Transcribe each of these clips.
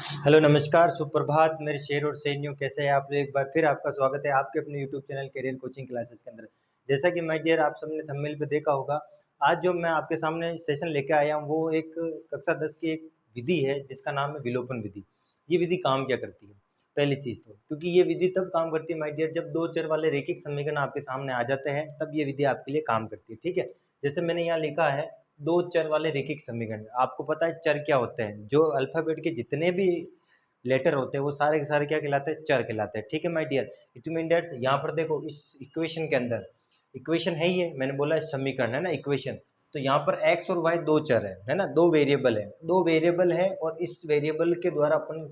Hello नमस्कार सुप्रभात मेरे शेर और शेरनियों, कैसे हैं आप लोग। एक बार फिर आपका स्वागत है आपके अपने YouTube channel career coaching classes के अंदर। जैसा कि माय डियर आप सबने थंबनेल पे देखा होगा, आज जो मैं आपके सामने सेशन लेके आया हूँ वो एक कक्षा 10 की एक विधि है जिसका नाम है विलोपन विधि। ये विधि काम क्या करती है? पहली चीज़ तो क्योंकि ये विधि तब काम करती है माय डियर जब दो चर वाले रैखिक समीकरण आपके सामने आ जाते हैं, तब ये विधि आपके लिए काम करती है। ठीक है, जैसे मैंने यहाँ लिखा है दो चर वाले रैखिक समीकरण। आपको पता है चर क्या होते हैं? जो अल्फ़ाबेट के जितने भी लेटर होते हैं वो सारे के सारे क्या कहलाते हैं? चर कहलाते हैं। ठीक है my dear, it mean that's यहाँ पर देखो इस इक्वेशन के अंदर, इक्वेशन है ये, मैंने बोला समीकरण है ना, इक्वेशन। तो यहाँ पर एक्स और वाई दो चर है ना, दो वेरिएबल है, दो वेरिएबल है और इस वेरिएबल के द्वारा अपन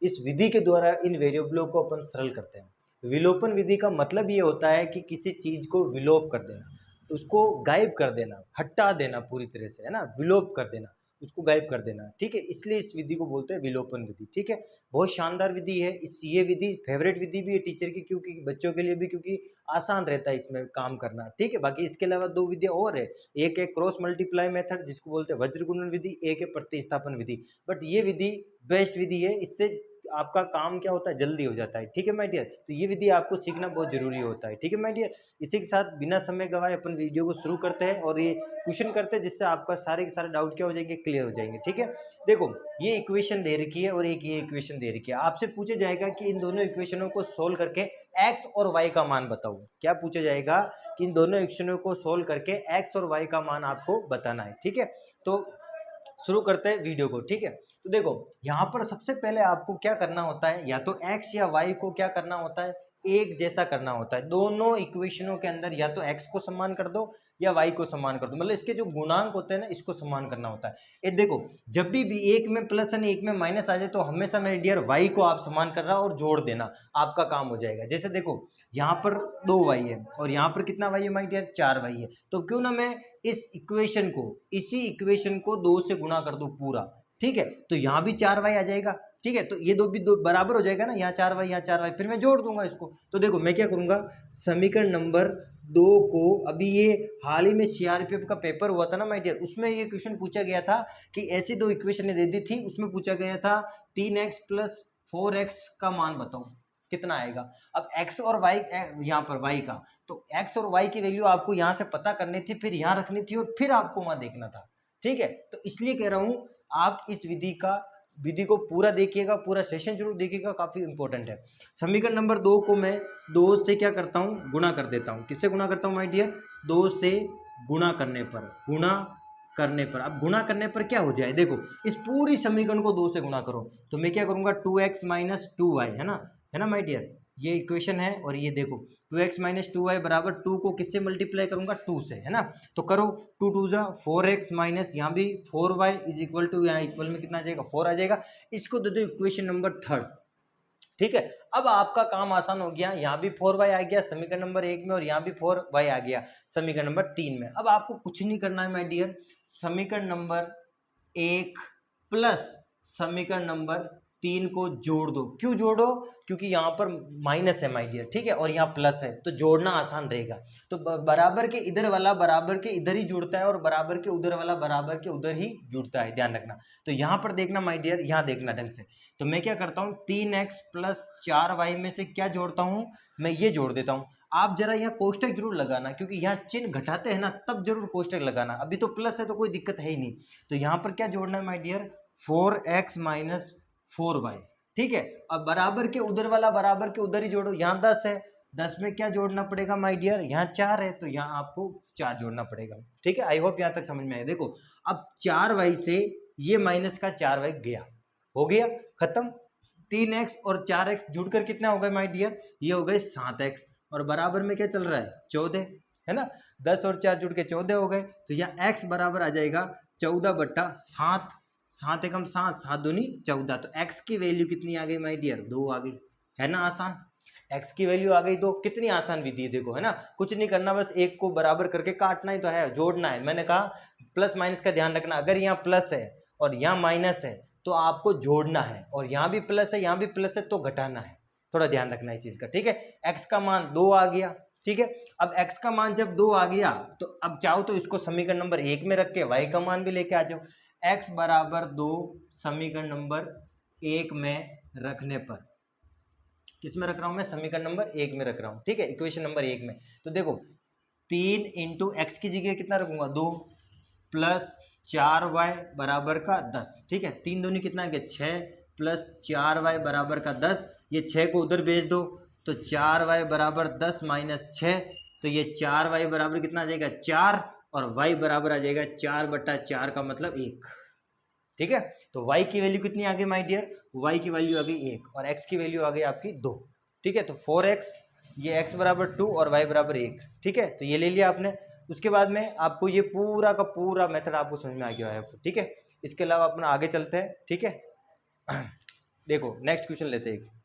इस विधि के द्वारा इन वेरिएबलों को अपन सरल करते हैं। विलोपन विधि का मतलब ये होता है कि किसी चीज को विलोप कर देना, उसको गायब कर देना, हटा देना पूरी तरह से, है ना, विलोप कर देना, उसको गायब कर देना। ठीक है, इसलिए इस विधि को बोलते हैं विलोपन विधि। ठीक है, बहुत शानदार विधि है। इस ये विधि फेवरेट विधि भी है टीचर की, क्योंकि बच्चों के लिए भी, क्योंकि आसान रहता है इसमें काम करना। ठीक है, बाकी इसके अलावा दो विधियां और है, एक है क्रॉस मल्टीप्लाई मेथड जिसको बोलते हैं वज्र गुणन विधि, एक है प्रतिस्थापन विधि। बट ये विधि बेस्ट विधि है, इससे आपका काम क्या होता है, जल्दी हो जाता है। ठीक है माय डियर, तो ये विधि आपको सीखना बहुत जरूरी होता है। ठीक है माय डियर, इसी के साथ बिना समय गवाए अपन वीडियो को शुरू करते हैं और ये क्वेश्चन करते हैं जिससे आपका सारे के सारे डाउट क्या हो जाएंगे, क्लियर हो जाएंगे। ठीक है, देखो ये इक्वेशन दे रखी है और एक ये इक्वेशन दे रखी है। आपसे पूछा जाएगा कि इन दोनों इक्वेशनों को सोल्व करके एक्स और वाई का मान बताओ। क्या पूछा जाएगा कि इन दोनों इक्वेशनों को सोल्व करके एक्स और वाई का मान आपको बताना है। ठीक है, तो शुरू करते हैं वीडियो को। ठीक है, तो देखो यहाँ पर सबसे पहले आपको क्या करना होता है, या तो एक्स या वाई को क्या करना होता है, एक जैसा करना होता है। दोनों इक्वेशनों के अंदर या तो एक्स को समान कर दो या वाई को समान कर दो, मतलब इसके जो गुणांक होते हैं ना, इसको समान करना होता है। ये देखो जब भी एक में प्लस है एक में माइनस आ जाए तो हमेशा मेरे डियर वाई को आप समान कर रहा और जोड़ देना, आपका काम हो जाएगा। जैसे देखो यहाँ पर दो वाई है और यहाँ पर कितना वाई है माय डियर, चार वाई है। तो क्यों ना मैं इस इक्वेशन को, इसी इक्वेशन को दो से गुणा कर दूं पूरा। ठीक है, तो यहाँ भी चार वाई आ जाएगा। ठीक है, तो ये दो भी दो बराबर हो जाएगा ना, यहाँ चार वाई यहाँ चार वाई, फिर मैं जोड़ दूंगा इसको। तो देखो मैं क्या करूंगा, समीकरण नंबर दो को, अभी ये हाल ही में सीआरपीएफ का पेपर हुआ था ना माय डियर, उसमें ये क्वेश्चन पूछा गया था कि ऐसी दो इक्वेशन दे दी थी, उसमें पूछा गया था 3x प्लस 4x का मान बताओ कितना आएगा। अब x और y, यहाँ पर y का, तो x और y की वैल्यू आपको यहाँ से पता करनी थी, फिर यहाँ रखनी थी और फिर आपको वहां देखना था। ठीक है, तो इसलिए कह रहा हूं आप इस विधि को पूरा देखिएगा, पूरा सेशन जरूर देखिएगा, काफी इंपॉर्टेंट है। समीकरण नंबर दो को मैं दो से क्या करता हूं, गुणा कर देता हूं। किससे गुणा करता हूं माय डियर, दो से गुणा करने पर, गुणा करने पर। अब गुणा करने पर क्या हो जाए, देखो इस पूरी समीकरण को दो से गुणा करो, तो मैं क्या करूंगा 2x माइनस 2y, है ना माय डियर, ये इक्वेशन है। और ये देखो 2x माइनस 2y बराबर 2 को किससे मल्टीप्लाई करूंगा, 2 से, है ना। तो करो 2 2 जा 4x माइनस यहाँ भी 4y इज इक्वल टू, यहाँ इक्वल में कितना आ जाएगा, 4 आ जाएगा। इसको दे दो इक्वेशन नंबर थर्ड। ठीक है, अब आपका काम आसान हो गया, यहाँ भी 4y आ गया समीकरण नंबर एक में और यहाँ भी 4y आ गया समीकरण नंबर तीन में। अब आपको कुछ नहीं करना है माय डियर, समीकरण नंबर एक प्लस समीकरण नंबर तीन को जोड़ दो। क्यों जोड़ो, क्योंकि यहाँ पर माइनस है माय डियर, ठीक है, और यहाँ प्लस है, तो जोड़ना आसान रहेगा। तो बराबर के इधर वाला बराबर के इधर ही जुड़ता है और बराबर के उधर वाला बराबर के उधर ही जुड़ता है, ध्यान रखना। तो यहाँ पर देखना माय डियर, यहाँ देखना ढंग से। तो मैं क्या करता हूँ, 3x प्लस 4y में से क्या जोड़ता हूँ, मैं ये जोड़ देता हूँ। आप जरा यहाँ कोष्टक जरूर लगाना, क्योंकि यहाँ चिन्ह घटाते हैं ना, तब जरूर कोष्टक लगाना। अभी तो प्लस है तो कोई दिक्कत है ही नहीं। तो यहाँ पर क्या जोड़ना है my dear, 4x minus 4y। ठीक है, अब बराबर के उधर वाला बराबर के उधर ही जोड़ो। यहाँ 10 है, 10 में क्या जोड़ना पड़ेगा माय डियर, यहाँ 4 है, तो यहाँ आपको 4 जोड़ना पड़ेगा। ठीक है, आई होप यहाँ तक समझ में आया। देखो अब 4y से ये माइनस का 4y गया, हो गया खत्म। 3x और 4x जुड़कर कितना हो गया माय डियर, ये हो गए 7x, और बराबर में क्या चल रहा है, 14, है ना। 10 और 4 जुड़ के 14 हो गए, तो यहाँ x बराबर आ जाएगा 14/7। 7 एकम 7, 7 दूनी 14। तो x की वैल्यू कितनी आ गई माय डियर, 2 आ गई, है ना आसान। x की वैल्यू आ गई तो कितनी आसान विधि है, देखो, है ना। कुछ नहीं करना, बस एक को बराबर करके काटना ही तो है, जोड़ना है। मैंने कहा प्लस माइनस का ध्यान रखना, अगर यहाँ प्लस है और यहाँ माइनस है तो आपको जोड़ना है, और यहाँ भी प्लस है यहाँ भी प्लस है तो घटाना है। थोड़ा ध्यान रखना है इस चीज का। ठीक है, x का मान 2 आ गया। ठीक है, अब x का मान जब 2 आ गया तो अब चाहो तो इसको समीकरण नंबर एक में रख के y का मान भी लेके आ जाओ। x बराबर 2 समीकरण नंबर 1 में रखने पर, किस में रख रहा हूँ मैं, समीकरण नंबर 1 में रख रहा हूँ, ठीक है, इक्वेशन नंबर 1 में। तो देखो 3 इंटू एक्स की जगह कितना रखूंगा 2 प्लस 4y बराबर का 10, ठीक है, 3 दूनी कितना है 6 प्लस 4y बराबर का 10, ये 6 को उधर भेज दो तो 4y बराबर 10 माइनस 6, तो ये 4y बराबर कितना आ जाएगा 4, और y बराबर आ जाएगा 4/4 का मतलब 1, ठीक है। तो y की वैल्यू कितनी आ गई माय डियर, y की वैल्यू आ गई 1 और x की वैल्यू आ गई आपकी 2, ठीक है। तो 4x, ये x बराबर 2 और y बराबर 1, ठीक है, तो ये ले लिया आपने। उसके बाद में आपको ये पूरा का पूरा मेथड आपको समझ में आ गया है, ठीक है। इसके अलावा अपना आगे चलते हैं, ठीक है। देखो नेक्स्ट क्वेश्चन लेते हैं।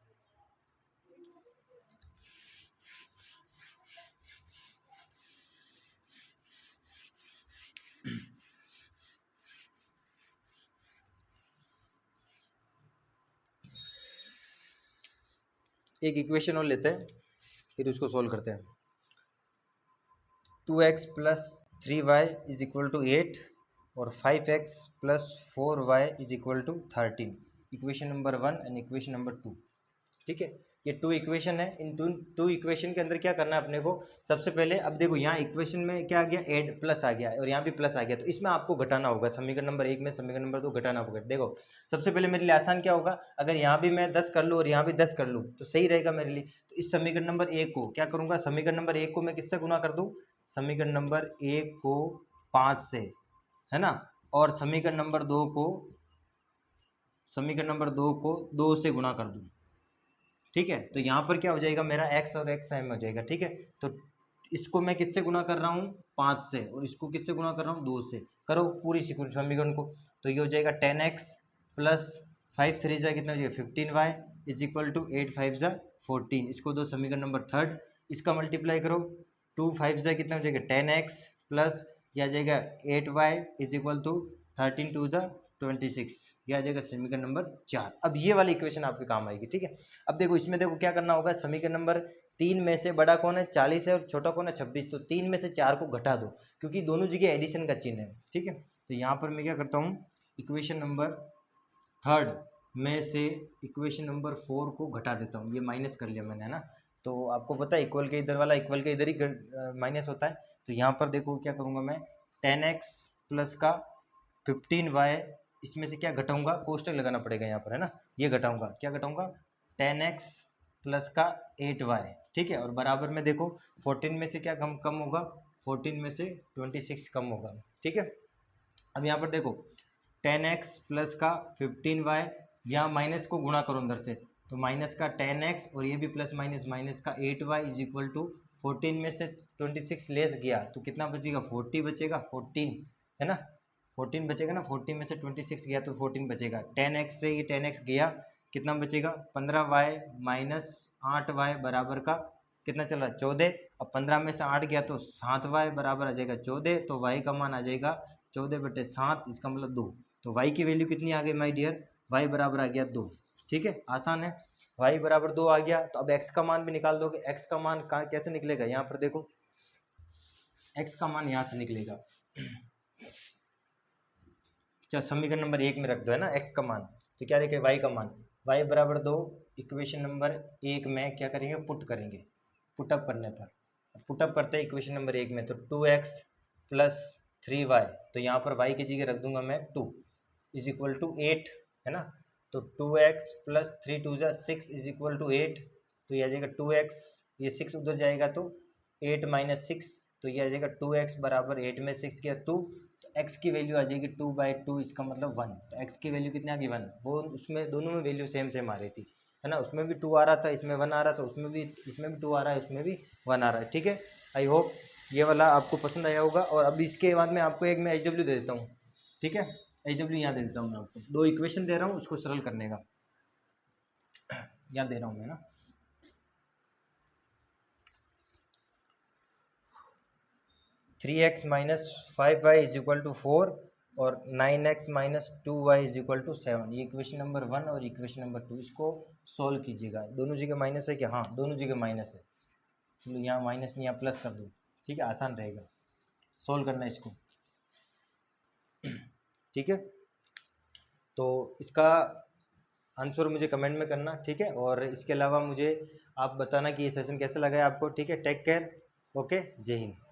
एक इक्वेशन और लेते हैं, फिर उसको सोल्व करते हैं। 2x plus 3y is equal to 8 और 5x plus 4y is equal to 13, equation number 1 and equation number 2, ठीक है। ये 2 इक्वेशन है, इन टू इक्वेशन के अंदर क्या करना है अपने को, सबसे पहले अब देखो यहाँ इक्वेशन में क्या आ गया, एड प्लस आ गया और यहाँ भी प्लस आ गया, तो इसमें आपको घटाना होगा, समीकरण नंबर 1 में समीकरण नंबर 2 घटाना होगा। देखो सबसे पहले मेरे लिए आसान क्या होगा, अगर यहाँ भी मैं 10 कर लूँ और यहाँ भी 10 कर लूँ तो सही रहेगा मेरे लिए। तो इस समीकरण नंबर 1 को क्या करूँगा, समीकरण नंबर 1 को मैं किससे गुना कर दूँ, समीकरण नंबर 1 को 5 से, है ना, और समीकरण नंबर 2 को 2 से गुना कर दूँ, ठीक है। तो यहाँ पर क्या हो जाएगा मेरा x और x सेम हो जाएगा, ठीक है। तो इसको मैं किससे गुना कर रहा हूँ 5 से, और इसको किससे गुना कर रहा हूँ 2 से, करो पूरी समीकरण को। तो ये हो जाएगा 10x प्लस 5 3 जा कितना हो जाएगा 15y इज इक्वल टू 8 5 जा 14, इसको दो समीकरण नंबर 3, इसका मल्टीप्लाई करो 2 5 जा कितना हो जाएगा 10x प्लस यह आ जाएगा 8y इज इक्वल टू 13 2 जा 26, यह आ जाएगा समीकरण नंबर 4। अब ये वाली इक्वेशन आपके काम आएगी, ठीक है। अब देखो इसमें देखो क्या करना होगा, समीकरण नंबर 3 में से बड़ा कौन है 40 है और छोटा कौन है 26, तो 3 में से 4 को घटा दो क्योंकि दोनों जगह एडिशन का चिन्ह है, ठीक है। तो यहाँ पर मैं क्या करता हूँ, इक्वेशन नंबर 3 में से इक्वेशन नंबर 4 को घटा देता हूँ, ये माइनस कर लिया मैंने, है ना। तो आपको पता है इक्वल के इधर वाला इक्वल के इधर ही माइनस होता है। तो यहाँ पर देखो क्या करूँगा मैं, 10x प्लस का 15y, इसमें से क्या घटाऊंगा, कोष्टक लगाना पड़ेगा यहाँ पर, है ना, ये घटाऊंगा, क्या घटाऊंगा 10x प्लस का 8y, ठीक है, और बराबर में देखो 14 में से क्या कम कम होगा, 14 में से 26 कम होगा, ठीक है। अब यहाँ पर देखो 10x प्लस का 15y, यहाँ माइनस को गुणा करो अंदर से, तो माइनस का 10x और ये भी प्लस माइनस माइनस का 8y इज इक्वल टू 14 में से 26 लेस गया तो कितना बचेगा 40 बचेगा, 14, है ना, 14 बचेगा ना, 14 में से 26 गया तो 14 बचेगा, 10x से ये 10x गया, कितना बचेगा 15y माइनस 8y बराबर का कितना चल रहा है 14, अब 15 में से 8 गया तो 7y बराबर आ जाएगा 14, तो y का मान आ जाएगा 14/7, इसका मतलब 2। तो y की वैल्यू कितनी आ गई माय डियर, y बराबर आ गया 2, ठीक है, आसान है, y बराबर 2 आ गया। तो अब x का मान भी निकाल दोगे, x का मान कहाँ कैसे निकलेगा, यहाँ पर देखो x का मान यहाँ से निकलेगा, अच्छा समीकरण नंबर 1 में रख दो, है ना, x का मान, तो क्या देखें y का मान, y बराबर 2, इक्वेशन नंबर 1 में क्या करेंगे पुट करेंगे, पुटअप करने पर, पुटअप करते हैं इक्वेशन नंबर 1 में, तो 2x प्लस 3y, तो यहाँ पर y की जगह रख दूंगा मैं 2 इज इक्वल टू 8, है ना, तो 2x प्लस 3 2 जा 6 इज इक्वल टू 8, तो यह आ जाएगा 2x, ये 6 उधर जाएगा तो 8 माइनस 6, तो ये आ जाएगा 2x बराबर 8 में 6 किया 2, तो x की वैल्यू आ जाएगी 2/2, इसका मतलब 1, तो x की वैल्यू कितनी आ गई 1, वो उसमें दोनों में वैल्यू सेम सेम आ रही थी, है ना, उसमें भी 2 आ रहा था, इसमें 1 आ रहा था, उसमें भी 2 आ रहा है, इसमें भी 1 आ रहा है, ठीक है। आई होप ये वाला आपको पसंद आया होगा। और अब इसके बाद में आपको एक मैं HW दे देता हूँ, ठीक है, HW यहाँ दे देता हूँ मैं आपको, 2 इक्वेशन दे रहा हूँ उसको सरल करने का यहाँ दे रहा हूँ मैं ना, 3x minus 5y is equal to 4 और 9x minus 2y is equal to 7, ये इक्वेशन नंबर 1 और इक्वेशन नंबर 2, इसको सॉल्व कीजिएगा। दोनों जगह माइनस है क्या, हाँ दोनों जगह माइनस है, चलो यहाँ माइनस नहीं यहाँ प्लस कर दूँ, ठीक है, आसान रहेगा सॉल्व करना इसको, ठीक है। तो इसका आंसर मुझे कमेंट में करना, ठीक है। और इसके अलावा मुझे आप बताना कि ये सेशन कैसा लगा है आपको, ठीक है। टेक केयर, ओके, जय हिंद।